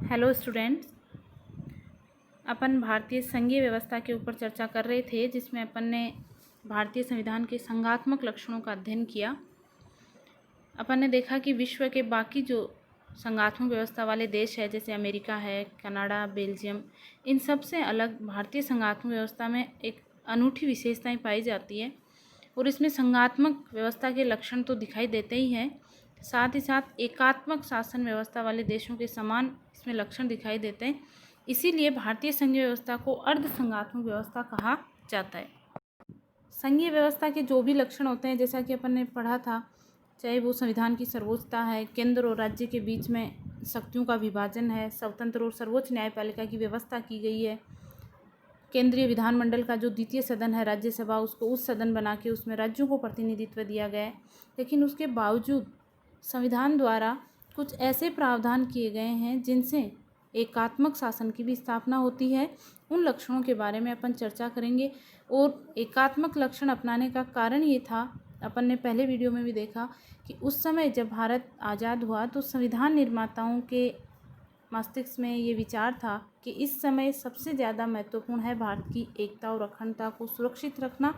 Hello students, अपन भारतीय संघीय व्यवस्था के ऊपर चर्चा कर रहे थे, जिसमें अपन ने भारतीय संविधान के संघात्मक लक्षणों का अध्ययन किया। अपन ने देखा कि विश्व के बाकी जो संघात्मक व्यवस्था वाले देश है, जैसे अमेरिका है, कनाडा, बेल्जियम, इन सब से अलग भारतीय संघात्मक व्यवस्था में एक अनूठी विशेषताएं पाई जाती है और इसमें संघात्मक व्यवस्था के लक्षण तो दिखाई देते ही हैं, साथ ही साथ एकात्मक शासन व्यवस्था वाले देशों के समान इसमें लक्षण दिखाई देते हैं। इसीलिए भारतीय संघीय व्यवस्था को अर्ध संघात्मक व्यवस्था कहा जाता है। संघीय व्यवस्था के जो भी लक्षण होते हैं, जैसा कि अपन ने पढ़ा था, चाहे वो संविधान की सर्वोच्चता है, केंद्र और राज्य के बीच में शक्तियों का विभाजन है, स्वतंत्र और सर्वोच्च न्यायपालिका की व्यवस्था की गई है, केंद्रीय विधानमंडल का जो द्वितीय सदन है राज्यसभा, उसको उस सदन बना के उसमें राज्यों को प्रतिनिधित्व दिया गया है। लेकिन उसके बावजूद संविधान द्वारा कुछ ऐसे प्रावधान किए गए हैं जिनसे एकात्मक शासन की भी स्थापना होती है। उन लक्षणों के बारे में अपन चर्चा करेंगे। और एकात्मक लक्षण अपनाने का कारण ये था, अपन ने पहले वीडियो में भी देखा कि उस समय जब भारत आज़ाद हुआ तो संविधान निर्माताओं के मस्तिष्क में ये विचार था कि इस समय सबसे ज़्यादा महत्वपूर्ण है भारत की एकता और अखंडता को सुरक्षित रखना,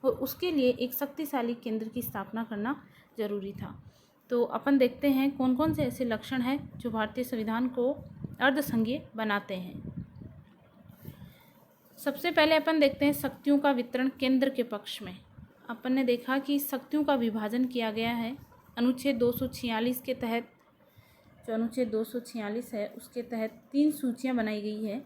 और उसके लिए एक शक्तिशाली केंद्र की स्थापना करना जरूरी था। तो अपन देखते हैं कौन कौन से ऐसे लक्षण हैं जो भारतीय संविधान को अर्धसंघीय बनाते हैं। सबसे पहले अपन देखते हैं शक्तियों का वितरण केंद्र के पक्ष में। अपन ने देखा कि शक्तियों का विभाजन किया गया है अनुच्छेद 246 के तहत। जो अनुच्छेद 246 है उसके तहत 3 सूचियां बनाई गई है,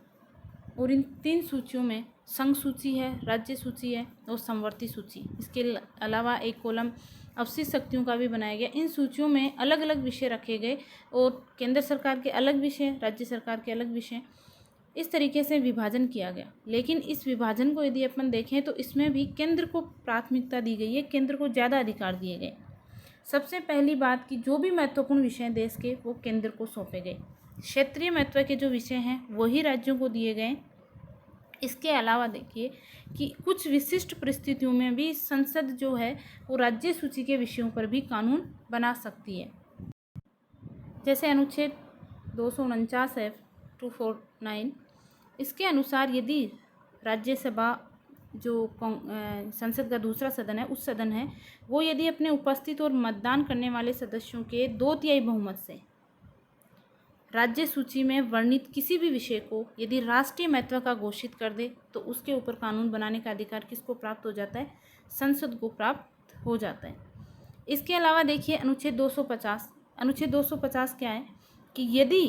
और इन 3 सूचियों में संघ सूची है, राज्य सूची है और समवर्ती सूची। इसके अलावा एक कॉलम अवशिष्ट शक्तियों का भी बनाया गया। इन सूचियों में अलग अलग विषय रखे गए और केंद्र सरकार के अलग विषय, राज्य सरकार के अलग विषय, इस तरीके से विभाजन किया गया। लेकिन इस विभाजन को यदि अपन देखें तो इसमें भी केंद्र को प्राथमिकता दी गई है, केंद्र को ज़्यादा अधिकार दिए गए। सबसे पहली बात कि जो भी महत्वपूर्ण विषय देश के वो केंद्र को सौंपे गए। क्षेत्रीय महत्व के जो विषय हैं वही राज्यों को दिए गए। इसके अलावा देखिए कि कुछ विशिष्ट परिस्थितियों में भी संसद जो है वो राज्य सूची के विषयों पर भी कानून बना सकती है। जैसे अनुच्छेद 249 है 249, इसके अनुसार यदि राज्यसभा जो संसद का दूसरा सदन है, उस सदन है, वो यदि अपने उपस्थित और मतदान करने वाले सदस्यों के 2/3 बहुमत से राज्य सूची में वर्णित किसी भी विषय को यदि राष्ट्रीय महत्व का घोषित कर दे तो उसके ऊपर कानून बनाने का अधिकार किसको प्राप्त हो जाता है? संसद को प्राप्त हो जाता है। इसके अलावा देखिए अनुच्छेद 250। अनुच्छेद 250 क्या है कि यदि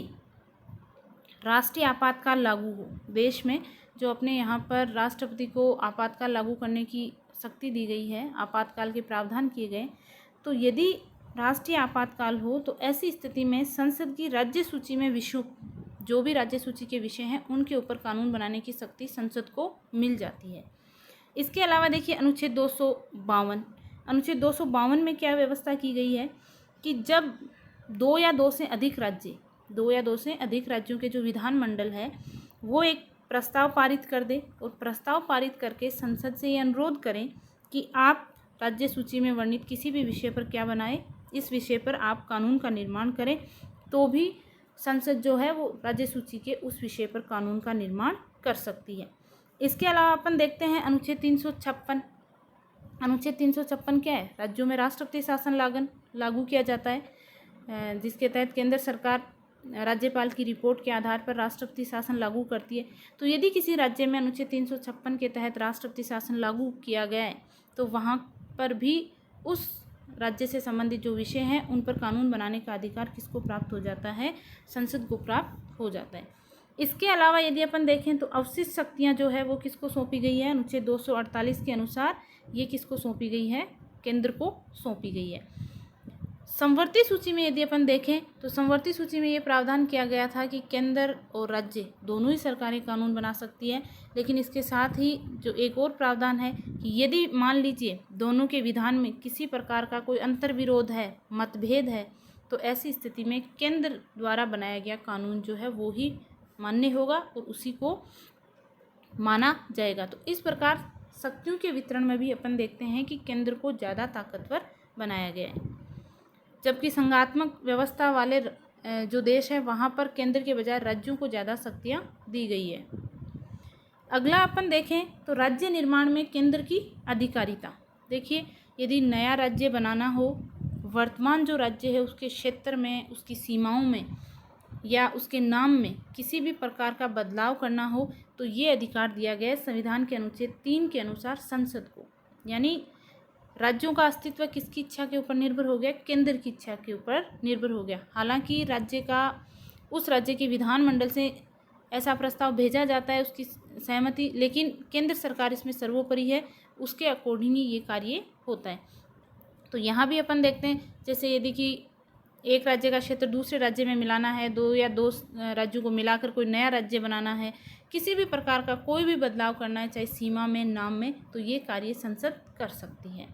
राष्ट्रीय आपातकाल लागू हो देश में, जो अपने यहाँ पर राष्ट्रपति को आपातकाल लागू करने की शक्ति दी गई है, आपातकाल के प्रावधान किए गए, तो यदि राष्ट्रीय आपातकाल हो तो ऐसी स्थिति में संसद की राज्य सूची में विषयों, जो भी राज्य सूची के विषय हैं, उनके ऊपर कानून बनाने की शक्ति संसद को मिल जाती है। इसके अलावा देखिए अनुच्छेद 252। अनुच्छेद 252 में क्या व्यवस्था की गई है कि जब 2 या 2 से अधिक राज्यों के जो विधानमंडल है वो एक प्रस्ताव पारित कर दे, और प्रस्ताव पारित करके संसद से ये अनुरोध करें कि आप राज्य सूची में वर्णित किसी भी विषय पर क्या बनाएं, इस विषय पर आप कानून का निर्माण करें, तो भी संसद जो है वो राज्य सूची के उस विषय पर कानून का निर्माण कर सकती है। इसके अलावा अपन देखते हैं अनुच्छेद 356। अनुच्छेद 356 क्या है? राज्यों में राष्ट्रपति शासन लागू किया जाता है, जिसके तहत केंद्र सरकार राज्यपाल की रिपोर्ट के आधार पर राष्ट्रपति शासन लागू करती है। तो यदि किसी राज्य में अनुच्छेद 356 के तहत राष्ट्रपति शासन लागू किया गया है तो वहाँ पर भी उस राज्य से संबंधित जो विषय हैं उन पर कानून बनाने का अधिकार किसको प्राप्त हो जाता है? संसद को प्राप्त हो जाता है। इसके अलावा यदि अपन देखें तो अवशिष्ट शक्तियाँ जो है वो किसको सौंपी गई है? अनुच्छेद 248 के अनुसार ये किसको सौंपी गई है? केंद्र को सौंपी गई है। समवर्ती सूची में यदि अपन देखें तो समवर्ती सूची में ये प्रावधान किया गया था कि केंद्र और राज्य दोनों ही सरकारें कानून बना सकती है। लेकिन इसके साथ ही जो एक और प्रावधान है कि यदि मान लीजिए दोनों के विधान में किसी प्रकार का कोई अंतर्विरोध है, मतभेद है, तो ऐसी स्थिति में केंद्र द्वारा बनाया गया कानून जो है वो ही मान्य होगा और उसी को माना जाएगा। तो इस प्रकार शक्तियों के वितरण में भी अपन देखते हैं कि केंद्र को ज़्यादा ताकतवर बनाया गया है, जबकि संघात्मक व्यवस्था वाले जो देश है वहाँ पर केंद्र के बजाय राज्यों को ज़्यादा शक्तियाँ दी गई है। अगला अपन देखें तो राज्य निर्माण में केंद्र की अधिकारिता। देखिए, यदि नया राज्य बनाना हो, वर्तमान जो राज्य है उसके क्षेत्र में, उसकी सीमाओं में या उसके नाम में किसी भी प्रकार का बदलाव करना हो तो ये अधिकार दिया गया है संविधान के अनुच्छेद 3 के अनुसार संसद को। यानी राज्यों का अस्तित्व किसकी इच्छा के ऊपर निर्भर हो गया? केंद्र की इच्छा के ऊपर निर्भर हो गया। हालांकि उस राज्य के विधानमंडल से ऐसा प्रस्ताव भेजा जाता है, उसकी सहमति, लेकिन केंद्र सरकार इसमें सर्वोपरि है, उसके अकॉर्डिंग ही ये कार्य होता है। तो यहाँ भी अपन देखते हैं, जैसे यदि कि एक राज्य का क्षेत्र दूसरे राज्य में मिलाना है, दो राज्यों को मिलाकर कोई नया राज्य बनाना है, किसी भी प्रकार का कोई भी बदलाव करना है, चाहे सीमा में, नाम में, तो ये कार्य संसद कर सकती है।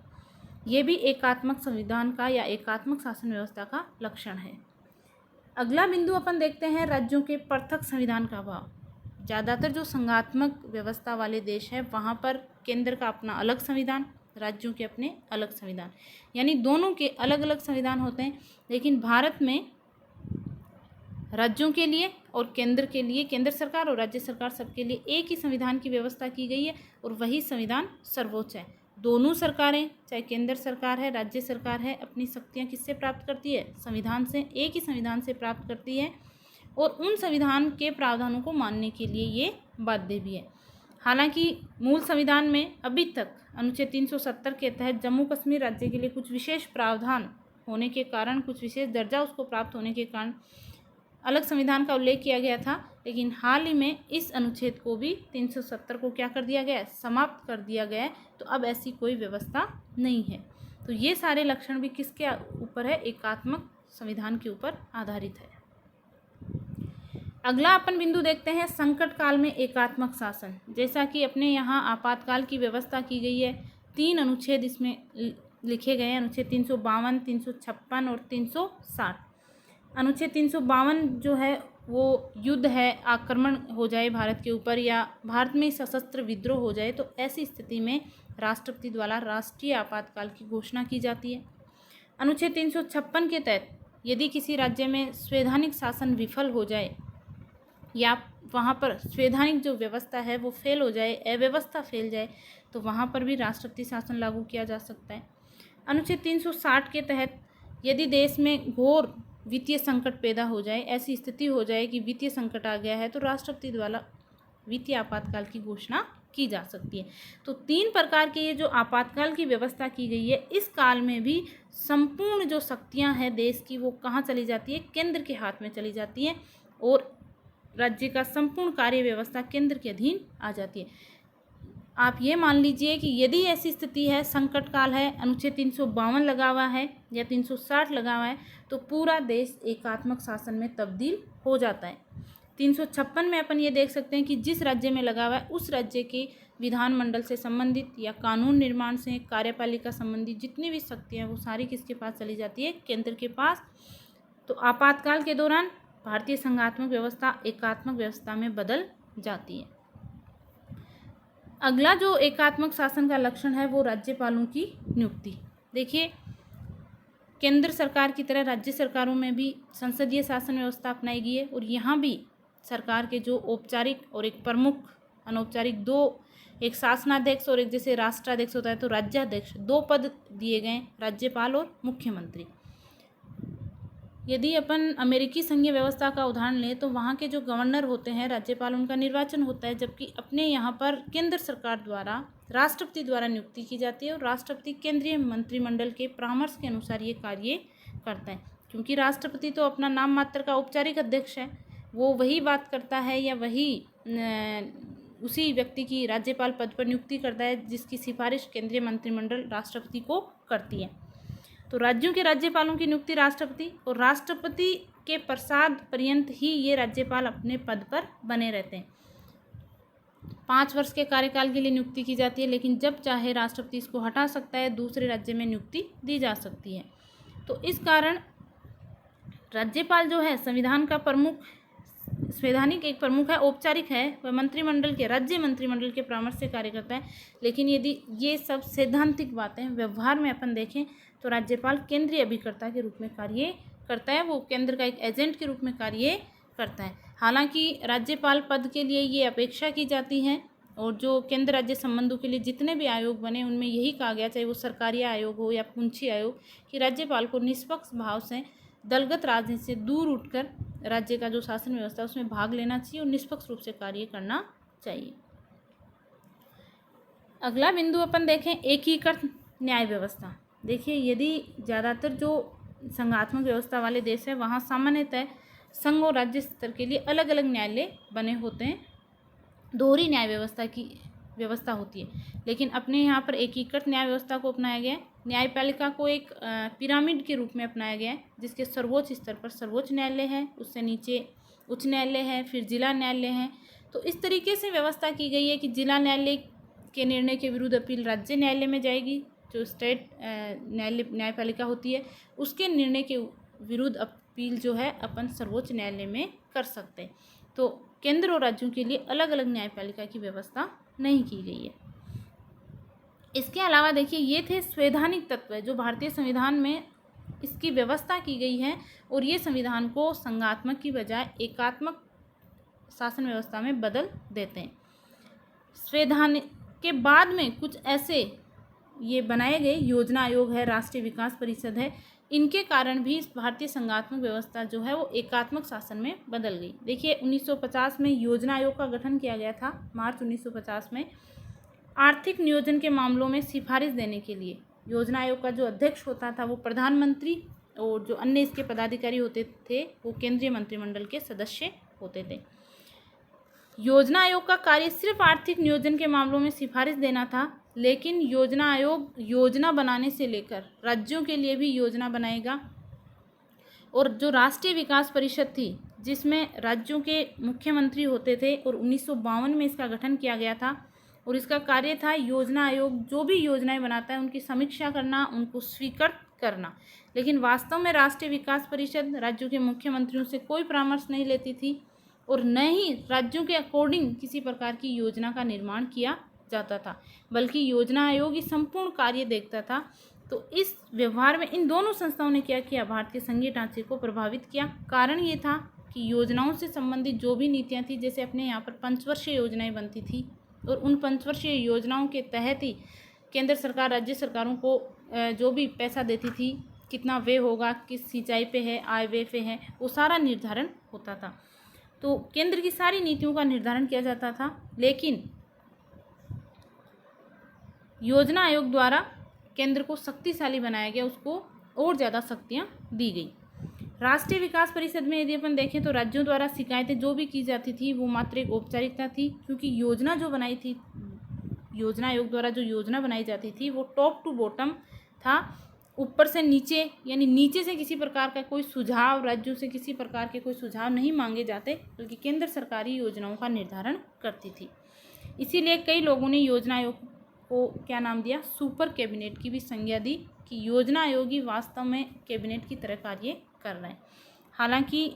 ये भी एकात्मक संविधान का या एकात्मक शासन व्यवस्था का लक्षण है। अगला बिंदु अपन देखते हैं राज्यों के पृथक संविधान का अभाव। ज़्यादातर जो संघात्मक व्यवस्था वाले देश हैं वहाँ पर केंद्र का अपना अलग संविधान, राज्यों के अपने अलग संविधान, यानी दोनों के अलग अलग संविधान होते हैं। लेकिन भारत में राज्यों के लिए और केंद्र के लिए, केंद्र सरकार और राज्य सरकार सबके लिए एक ही संविधान की व्यवस्था की गई है और वही संविधान सर्वोच्च है। दोनों सरकारें, चाहे केंद्र सरकार है, राज्य सरकार है, अपनी शक्तियाँ किससे प्राप्त करती है? संविधान से, एक ही संविधान से प्राप्त करती है और उन संविधान के प्रावधानों को मानने के लिए ये बाध्य भी है। हालांकि मूल संविधान में अभी तक अनुच्छेद 370 के तहत जम्मू कश्मीर राज्य के लिए कुछ विशेष प्रावधान होने के कारण, कुछ विशेष दर्जा उसको प्राप्त होने के कारण अलग संविधान का उल्लेख किया गया था, लेकिन हाल ही में इस अनुच्छेद को भी 370 को क्या कर दिया गया है? समाप्त कर दिया गया है। तो अब ऐसी कोई व्यवस्था नहीं है। तो ये सारे लक्षण भी किसके ऊपर है? एकात्मक संविधान के ऊपर आधारित है। अगला अपन बिंदु देखते हैं संकट काल में एकात्मक शासन। जैसा कि अपने यहाँ आपातकाल की व्यवस्था की गई है, 3 अनुच्छेद इसमें लिखे गए हैं, अनुच्छेद 352, 356 और 360। अनुच्छेद 352 जो है वो युद्ध है, आक्रमण हो जाए भारत के ऊपर या भारत में सशस्त्र विद्रोह हो जाए तो ऐसी स्थिति में राष्ट्रपति द्वारा राष्ट्रीय आपातकाल की घोषणा की जाती है। अनुच्छेद 356 के तहत यदि किसी राज्य में संवैधानिक शासन विफल हो जाए या वहाँ पर संवैधानिक जो व्यवस्था है वो फेल हो जाए, अव्यवस्था फैल जाए, तो वहाँ पर भी राष्ट्रपति शासन लागू किया जा सकता है। अनुच्छेद 360 के तहत यदि देश में घोर वित्तीय संकट पैदा हो जाए, ऐसी स्थिति हो जाए कि वित्तीय संकट आ गया है, तो राष्ट्रपति द्वारा वित्तीय आपातकाल की घोषणा की जा सकती है। तो 3 प्रकार के ये जो आपातकाल की व्यवस्था की गई है, इस काल में भी संपूर्ण जो शक्तियां हैं देश की वो कहाँ चली जाती है? केंद्र के हाथ में चली जाती है और राज्य का संपूर्ण कार्य व्यवस्था केंद्र के अधीन आ जाती है। आप ये मान लीजिए कि यदि ऐसी स्थिति है, संकट काल है, अनुच्छेद 352 लगा हुआ है या 360 लगा हुआ है, तो पूरा देश एकात्मक शासन में तब्दील हो जाता है। 356 में अपन ये देख सकते हैं कि जिस राज्य में लगा हुआ है उस राज्य के विधानमंडल से संबंधित या कानून निर्माण से, कार्यपालिका संबंधी जितनी भी शक्तियाँ वो सारी किसके पास चली जाती है? केंद्र के पास। तो आपातकाल के दौरान भारतीय संघात्मक व्यवस्था एकात्मक व्यवस्था में बदल जाती है। अगला जो एकात्मक शासन का लक्षण है वो राज्यपालों की नियुक्ति। देखिए, केंद्र सरकार की तरह राज्य सरकारों में भी संसदीय शासन व्यवस्था अपनाई गई है और यहाँ भी सरकार के जो औपचारिक और एक प्रमुख, अनौपचारिक दो, एक शासनाध्यक्ष और एक जैसे राष्ट्राध्यक्ष होता है तो राज्याध्यक्ष, 2 पद दिए गए, राज्यपाल और मुख्यमंत्री। यदि अपन अमेरिकी संघीय व्यवस्था का उदाहरण लें तो वहाँ के जो गवर्नर होते हैं, राज्यपाल, उनका निर्वाचन होता है, जबकि अपने यहाँ पर केंद्र सरकार द्वारा राष्ट्रपति द्वारा नियुक्ति की जाती है और राष्ट्रपति केंद्रीय मंत्रिमंडल के परामर्श के अनुसार ये कार्य करता है। क्योंकि राष्ट्रपति तो अपना नाम मात्र का औपचारिक अध्यक्ष है, वो वही बात करता है या वही उसी व्यक्ति की राज्यपाल पद पर नियुक्ति करता है जिसकी सिफारिश केंद्रीय मंत्रिमंडल राष्ट्रपति को करती है। तो राज्यों के राज्यपालों की नियुक्ति राष्ट्रपति और राष्ट्रपति के प्रसाद पर्यंत ही ये राज्यपाल अपने पद पर बने रहते हैं। 5 वर्ष के कार्यकाल के लिए नियुक्ति की जाती है, लेकिन जब चाहे राष्ट्रपति इसको हटा सकता है, दूसरे राज्य में नियुक्ति दी जा सकती है। तो इस कारण राज्यपाल जो है संविधान का प्रमुख, संवैधानिक एक प्रमुख है, औपचारिक है, वह मंत्रिमंडल के, राज्य मंत्रिमंडल के परामर्श से कार्य करता है। लेकिन यदि ये सब सैद्धांतिक बातें व्यवहार में अपन देखें तो राज्यपाल केंद्रीय अभिकर्ता के रूप में कार्य करता है, वो केंद्र का एक एजेंट के रूप में कार्य करता है। हालांकि राज्यपाल पद के लिए ये अपेक्षा की जाती है, और जो केंद्र राज्य संबंधों के लिए जितने भी आयोग बने उनमें यही कहा गया, चाहे वो सरकारी आयोग हो या पूंछी आयोग, कि राज्यपाल को निष्पक्ष भाव से दलगत राजनीति से दूर उठकर राज्य का जो शासन व्यवस्था है उसमें भाग लेना चाहिए और निष्पक्ष रूप से कार्य करना चाहिए। अगला बिंदु अपन देखें, एकीकृत न्याय व्यवस्था। देखिए, यदि ज़्यादातर जो संघात्मक व्यवस्था वाले देश है वहाँ सामान्यतः संघ और राज्य स्तर के लिए अलग अलग न्यायालय बने होते हैं, दोहरी न्याय व्यवस्था की व्यवस्था होती है। लेकिन अपने यहाँ पर एकीकृत न्याय व्यवस्था को अपनाया गया है। न्यायपालिका को एक पिरामिड के रूप में अपनाया गया है, जिसके सर्वोच्च स्तर पर सर्वोच्च न्यायालय है, उससे नीचे उच्च न्यायालय है, फिर जिला न्यायालय है। तो इस तरीके से व्यवस्था की गई है कि जिला न्यायालय के निर्णय के विरुद्ध अपील राज्य न्यायालय में जाएगी, जो स्टेट न्यायपालिका होती है उसके निर्णय के विरुद्ध अपील जो है अपन सर्वोच्च न्यायालय में कर सकते हैं। तो केंद्र और राज्यों के लिए अलग अलग न्यायपालिका की व्यवस्था नहीं की गई है। इसके अलावा देखिए, ये थे संवैधानिक तत्व जो भारतीय संविधान में इसकी व्यवस्था की गई है, और ये संविधान को संघात्मक की बजाय एकात्मक शासन व्यवस्था में बदल देते हैं। संविधान के बाद में कुछ ऐसे ये बनाए गए योजना आयोग है, राष्ट्रीय विकास परिषद है, इनके कारण भी भारतीय संघात्मक व्यवस्था जो है वो एकात्मक शासन में बदल गई। देखिए, 1950 में योजना आयोग का गठन किया गया था, मार्च 1950 में, आर्थिक नियोजन के मामलों में सिफारिश देने के लिए। योजना आयोग का जो अध्यक्ष होता था वो प्रधानमंत्री, और जो अन्य इसके पदाधिकारी होते थे वो केंद्रीय मंत्रिमंडल के सदस्य होते थे। योजना आयोग का कार्य सिर्फ आर्थिक नियोजन के मामलों में सिफारिश देना था, लेकिन योजना आयोग योजना बनाने से लेकर राज्यों के लिए भी योजना बनाएगा। और जो राष्ट्रीय विकास परिषद थी जिसमें राज्यों के मुख्यमंत्री होते थे, और 1952 में इसका गठन किया गया था, और इसका कार्य था योजना आयोग जो भी योजनाएं बनाता है उनकी समीक्षा करना, उनको स्वीकृत करना। लेकिन वास्तव में राष्ट्रीय विकास परिषद राज्यों के मुख्यमंत्रियों से कोई परामर्श नहीं लेती थी, और न ही राज्यों के अकॉर्डिंग किसी प्रकार की योजना का निर्माण किया जाता था, बल्कि योजना आयोग ही संपूर्ण कार्य देखता था। तो इस व्यवहार में इन दोनों संस्थाओं ने क्या किया, भारतीय संघीय ढांचे को प्रभावित किया। कारण ये था कि योजनाओं से संबंधित जो भी नीतियाँ थी, जैसे अपने यहाँ पर पंचवर्षीय योजनाएं बनती थी, और उन पंचवर्षीय योजनाओं के तहत ही केंद्र सरकार राज्य सरकारों को जो भी पैसा देती थी, कितना व्यय होगा, किस सिंचाई पे है, आय व्यय पे है, वो सारा निर्धारण होता था। तो केंद्र की सारी नीतियों का निर्धारण किया जाता था। लेकिन योजना आयोग द्वारा केंद्र को शक्तिशाली बनाया गया, उसको और ज़्यादा शक्तियाँ दी गई। राष्ट्रीय विकास परिषद में यदि अपन देखें तो राज्यों द्वारा शिकायतें जो भी की जाती थी वो मात्र एक औपचारिकता थी, क्योंकि योजना जो बनाई थी, योजना आयोग द्वारा जो योजना बनाई जाती थी वो टॉप टू बॉटम था, ऊपर से नीचे, यानी नीचे से किसी प्रकार का कोई सुझाव, राज्यों से किसी प्रकार के कोई सुझाव नहीं मांगे जाते, बल्कि केंद्र सरकारी योजनाओं का निर्धारण करती थी। इसीलिए कई लोगों ने योजना आयोग को क्या नाम दिया, सुपर कैबिनेट की भी संज्ञा दी, कि योजना आयोग ही वास्तव में कैबिनेट की तरह कार्य कर रहे हैं। हालांकि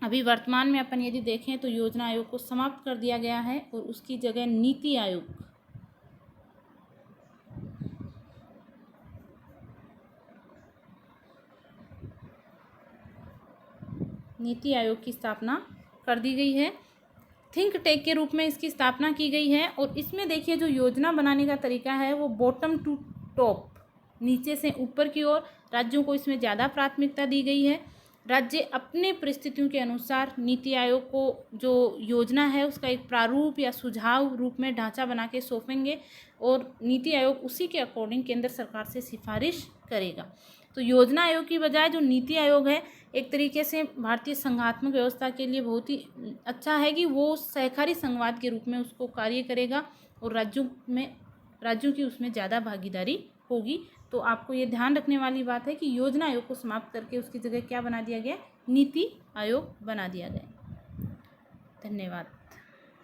अभी वर्तमान में अपन यदि देखें तो योजना आयोग को समाप्त कर दिया गया है, और उसकी जगह नीति आयोग की स्थापना कर दी गई है। थिंक टैंक के रूप में इसकी स्थापना की गई है, और इसमें देखिए जो योजना बनाने का तरीका है वो बॉटम टू टॉप, नीचे से ऊपर की ओर, राज्यों को इसमें ज़्यादा प्राथमिकता दी गई है। राज्य अपने परिस्थितियों के अनुसार नीति आयोग को जो योजना है उसका एक प्रारूप या सुझाव रूप में ढांचा बना के सौंपेंगे, और नीति आयोग उसी के अकॉर्डिंग केंद्र सरकार से सिफारिश करेगा। तो योजना आयोग की बजाय जो नीति आयोग है, एक तरीके से भारतीय संघात्मक व्यवस्था के लिए बहुत ही अच्छा है कि वो सहकारी संघवाद के रूप में उसको कार्य करेगा, और राज्यों की उसमें ज़्यादा भागीदारी होगी। तो आपको ये ध्यान रखने वाली बात है कि योजना आयोग को समाप्त करके उसकी जगह क्या बना दिया गया, नीति आयोग बना दिया गया। धन्यवाद।